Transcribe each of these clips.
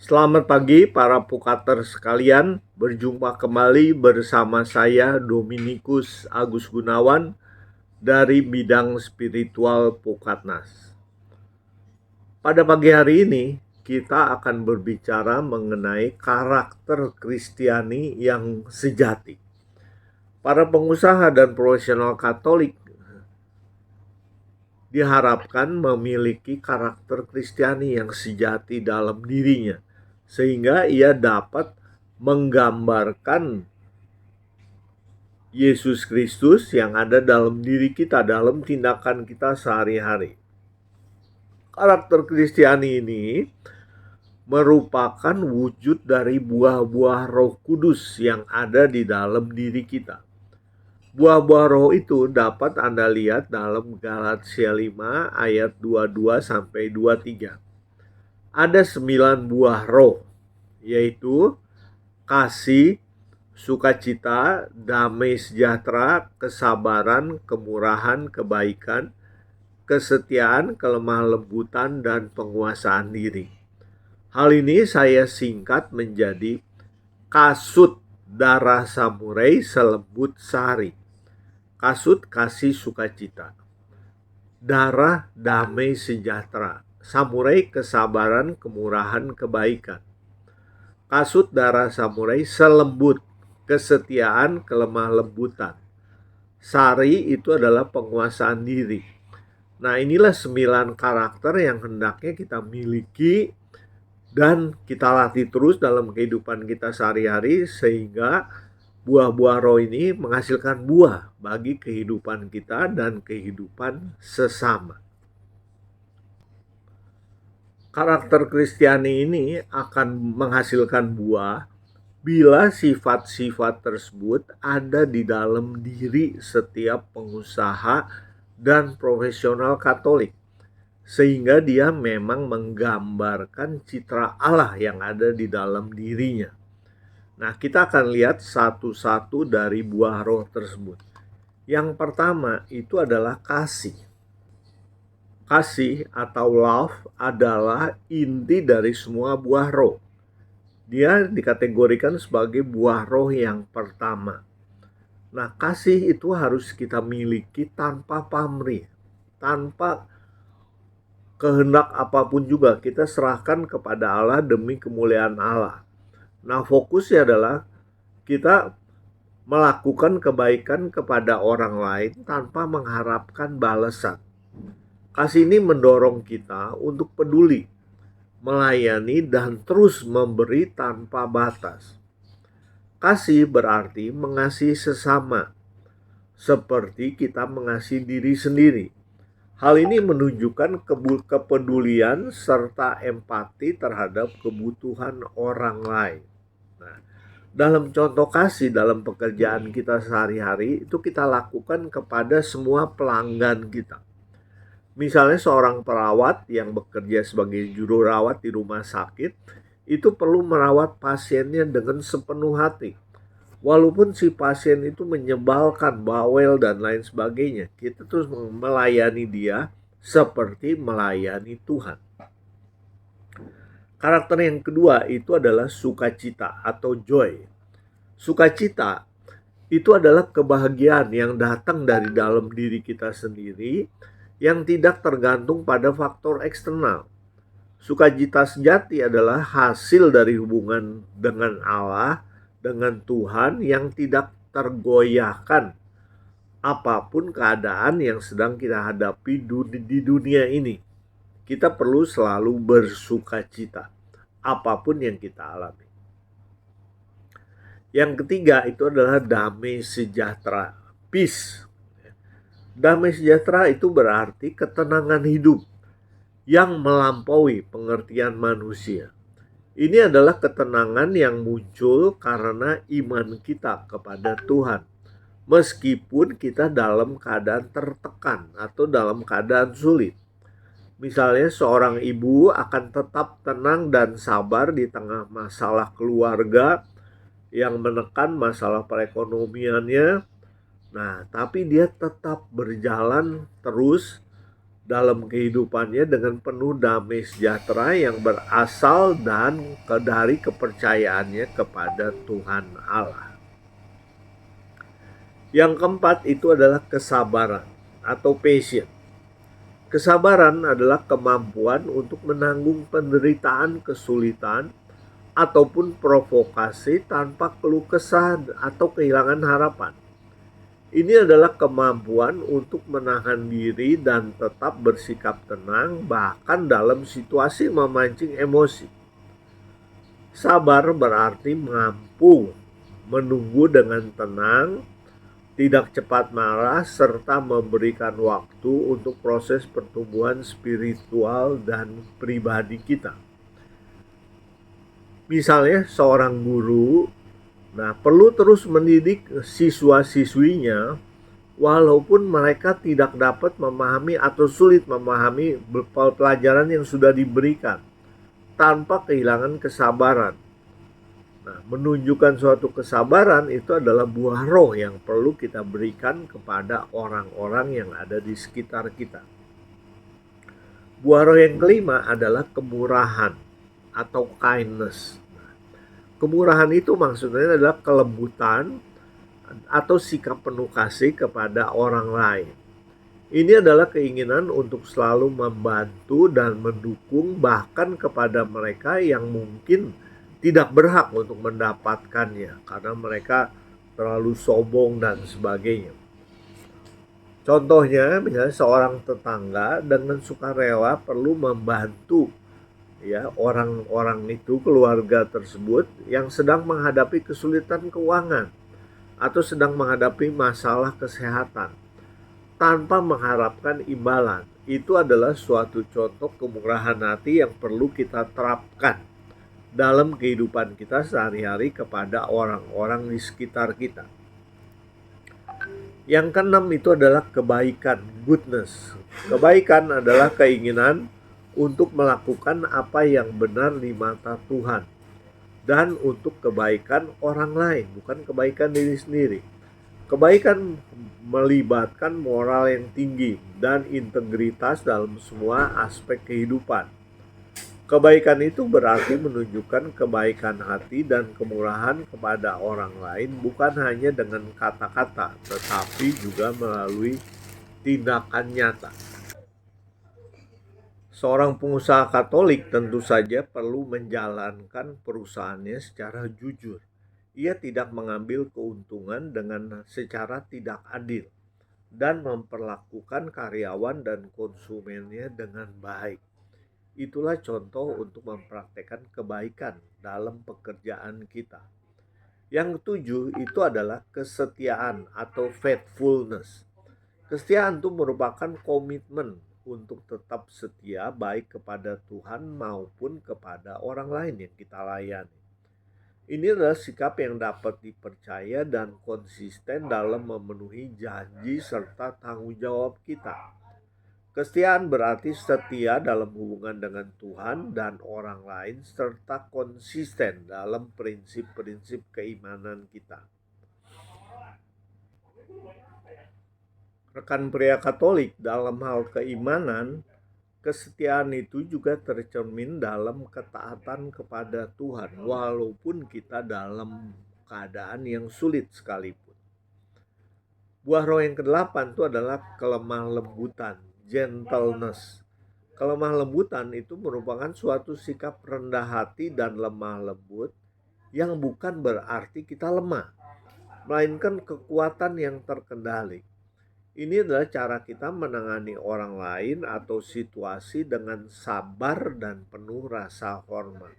Selamat pagi para pukater sekalian, berjumpa kembali bersama saya Dominikus Agus Gunawan dari bidang spiritual Pukatnas. Pada pagi hari ini kita akan berbicara mengenai karakter Kristiani yang sejati. Para pengusaha dan profesional Katolik diharapkan memiliki karakter Kristiani yang sejati dalam dirinya, sehingga ia dapat menggambarkan Yesus Kristus yang ada dalam diri kita, dalam tindakan kita sehari-hari. Karakter Kristiani ini merupakan wujud dari buah-buah Roh Kudus yang ada di dalam diri kita. Buah-buah roh itu dapat Anda lihat dalam Galatia 5 ayat 22 sampai 23. Ada 9 buah roh, yaitu kasih, sukacita, damai sejahtera, kesabaran, kemurahan, kebaikan, kesetiaan, kelemah lembutan, dan penguasaan diri. Hal ini saya singkat menjadi kasut darah samurai selembut sari. Kasut kasih sukacita, darah damai sejahtera, samurai kesabaran, kemurahan, kebaikan. Kasut darah samurai selembut, kesetiaan, kelemah lembutan. Sari itu adalah penguasaan diri. Nah, inilah 9 karakter yang hendaknya kita miliki dan kita latih terus dalam kehidupan kita sehari-hari, sehingga buah-buah roh ini menghasilkan buah bagi kehidupan kita dan kehidupan sesama. Karakter Kristiani ini akan menghasilkan buah bila sifat-sifat tersebut ada di dalam diri setiap pengusaha dan profesional Katolik, sehingga dia memang menggambarkan citra Allah yang ada di dalam dirinya. Nah, kita akan lihat satu-satu dari buah roh tersebut. Yang pertama itu adalah kasih. Kasih atau love adalah inti dari semua buah roh. Dia dikategorikan sebagai buah roh yang pertama. Nah, kasih itu harus kita miliki tanpa pamrih, tanpa kehendak apapun juga. Kita serahkan kepada Allah demi kemuliaan Allah. Nah, fokusnya adalah kita melakukan kebaikan kepada orang lain tanpa mengharapkan balasan. Kasih ini mendorong kita untuk peduli, melayani, dan terus memberi tanpa batas. Kasih berarti mengasihi sesama, seperti kita mengasihi diri sendiri. Hal ini menunjukkan kepedulian serta empati terhadap kebutuhan orang lain. Nah, dalam contoh kasih dalam pekerjaan kita sehari-hari itu kita lakukan kepada semua pelanggan kita. Misalnya seorang perawat yang bekerja sebagai juru rawat di rumah sakit itu perlu merawat pasiennya dengan sepenuh hati. Walaupun si pasien itu menyebalkan, bawel, dan lain sebagainya, kita terus melayani dia seperti melayani Tuhan. Karakter yang kedua itu adalah sukacita atau joy. Sukacita itu adalah kebahagiaan yang datang dari dalam diri kita sendiri, yang tidak tergantung pada faktor eksternal. Sukacita sejati adalah hasil dari hubungan dengan Allah, dengan Tuhan, yang tidak tergoyahkan apapun keadaan yang sedang kita hadapi di dunia ini. Kita perlu selalu bersukacita apapun yang kita alami. Yang ketiga itu adalah damai sejahtera, peace. Damai sejahtera itu berarti ketenangan hidup yang melampaui pengertian manusia. Ini adalah ketenangan yang muncul karena iman kita kepada Tuhan, meskipun kita dalam keadaan tertekan atau dalam keadaan sulit. Misalnya seorang ibu akan tetap tenang dan sabar di tengah masalah keluarga yang menekan, masalah perekonomiannya. Nah, tapi dia tetap berjalan terus dalam kehidupannya dengan penuh damai sejahtera yang berasal dari kepercayaannya kepada Tuhan Allah. Yang keempat itu adalah kesabaran atau patience. Kesabaran adalah kemampuan untuk menanggung penderitaan, kesulitan, ataupun provokasi tanpa keluh kesah atau kehilangan harapan. Ini adalah kemampuan untuk menahan diri dan tetap bersikap tenang bahkan dalam situasi memancing emosi. Sabar berarti mampu menunggu dengan tenang, tidak cepat marah, serta memberikan waktu untuk proses pertumbuhan spiritual dan pribadi kita. Misalnya seorang guru, perlu terus mendidik siswa-siswinya walaupun mereka tidak dapat memahami atau sulit memahami pelajaran yang sudah diberikan tanpa kehilangan kesabaran. Menunjukkan suatu kesabaran itu adalah buah roh yang perlu kita berikan kepada orang-orang yang ada di sekitar kita. Buah roh yang kelima adalah kemurahan atau kindness. Kemurahan itu maksudnya adalah kelembutan atau sikap penuh kasih kepada orang lain. Ini adalah keinginan untuk selalu membantu dan mendukung bahkan kepada mereka yang mungkin tidak berhak untuk mendapatkannya karena mereka terlalu sombong dan sebagainya. Contohnya, misalnya seorang tetangga dengan sukarela perlu membantu orang-orang itu, keluarga tersebut yang sedang menghadapi kesulitan keuangan atau sedang menghadapi masalah kesehatan tanpa mengharapkan imbalan. Itu adalah suatu contoh kemurahan hati yang perlu kita terapkan dalam kehidupan kita sehari-hari kepada orang-orang di sekitar kita. Yang keenam itu adalah kebaikan, goodness. Kebaikan adalah keinginan untuk melakukan apa yang benar di mata Tuhan dan untuk kebaikan orang lain, bukan kebaikan diri sendiri. Kebaikan melibatkan moral yang tinggi dan integritas dalam semua aspek kehidupan. Kebaikan itu berarti menunjukkan kebaikan hati dan kemurahan kepada orang lain bukan hanya dengan kata-kata, tetapi juga melalui tindakan nyata. Seorang pengusaha Katolik tentu saja perlu menjalankan perusahaannya secara jujur. Ia tidak mengambil keuntungan dengan secara tidak adil dan memperlakukan karyawan dan konsumennya dengan baik. Itulah contoh untuk mempraktekkan kebaikan dalam pekerjaan kita. Yang ketujuh itu adalah kesetiaan atau faithfulness. Kesetiaan itu merupakan komitmen untuk tetap setia baik kepada Tuhan maupun kepada orang lain yang kita layani. Ini adalah sikap yang dapat dipercaya dan konsisten dalam memenuhi janji serta tanggung jawab kita. Kesetiaan berarti setia dalam hubungan dengan Tuhan dan orang lain serta konsisten dalam prinsip-prinsip keimanan kita. Rekan pria Katolik, dalam hal keimanan, kesetiaan itu juga tercermin dalam ketaatan kepada Tuhan walaupun kita dalam keadaan yang sulit sekalipun. Buah roh yang kedelapan itu adalah kelemah lembutan, gentleness. Kelemah lembutan itu merupakan suatu sikap rendah hati dan lemah lembut yang bukan berarti kita lemah, melainkan kekuatan yang terkendali. Ini adalah cara kita menangani orang lain atau situasi dengan sabar dan penuh rasa hormat.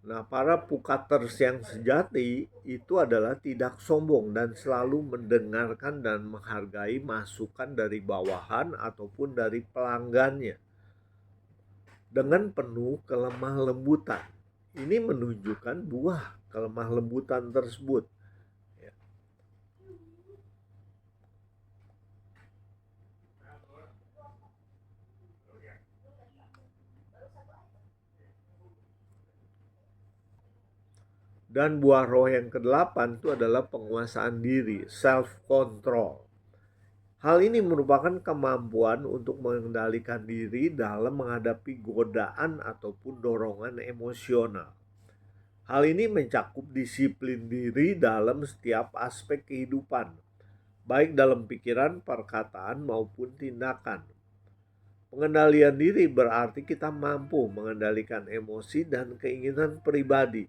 Para pukaters yang sejati itu adalah tidak sombong dan selalu mendengarkan dan menghargai masukan dari bawahan ataupun dari pelanggannya dengan penuh kelemah lembutan. Ini menunjukkan buah kelemah lembutan tersebut. Dan buah roh yang kedelapan itu adalah penguasaan diri, self control. Hal ini merupakan kemampuan untuk mengendalikan diri dalam menghadapi godaan ataupun dorongan emosional. Hal ini mencakup disiplin diri dalam setiap aspek kehidupan, baik dalam pikiran, perkataan, maupun tindakan. Pengendalian diri berarti kita mampu mengendalikan emosi dan keinginan pribadi,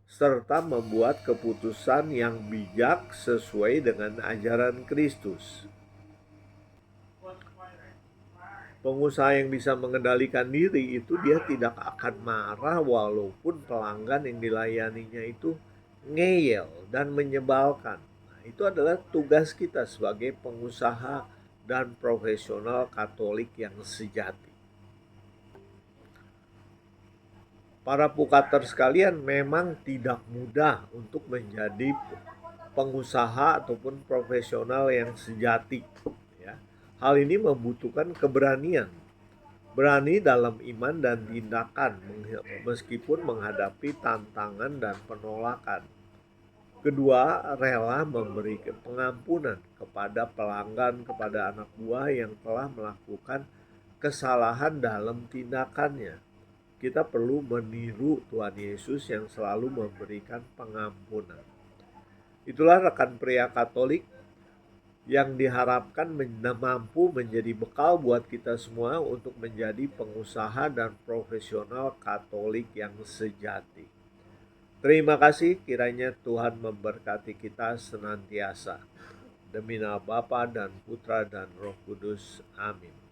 serta membuat keputusan yang bijak sesuai dengan ajaran Kristus. Pengusaha yang bisa mengendalikan diri itu dia tidak akan marah walaupun pelanggan yang dilayaninya itu ngeyel dan menyebalkan. Nah, itu adalah tugas kita sebagai pengusaha dan profesional Katolik yang sejati. Para pukater sekalian, memang tidak mudah untuk menjadi pengusaha ataupun profesional yang sejati, ya. Hal ini membutuhkan keberanian, berani dalam iman dan tindakan meskipun menghadapi tantangan dan penolakan. Kedua, rela memberi pengampunan kepada pelanggan, kepada anak buah yang telah melakukan kesalahan dalam tindakannya. Kita perlu meniru Tuhan Yesus yang selalu memberikan pengampunan. Itulah rekan pria Katolik yang diharapkan mampu menjadi bekal buat kita semua untuk menjadi pengusaha dan profesional Katolik yang sejati. Terima kasih, kiranya Tuhan memberkati kita senantiasa. Demi nama Bapa dan Putra dan Roh Kudus. Amin.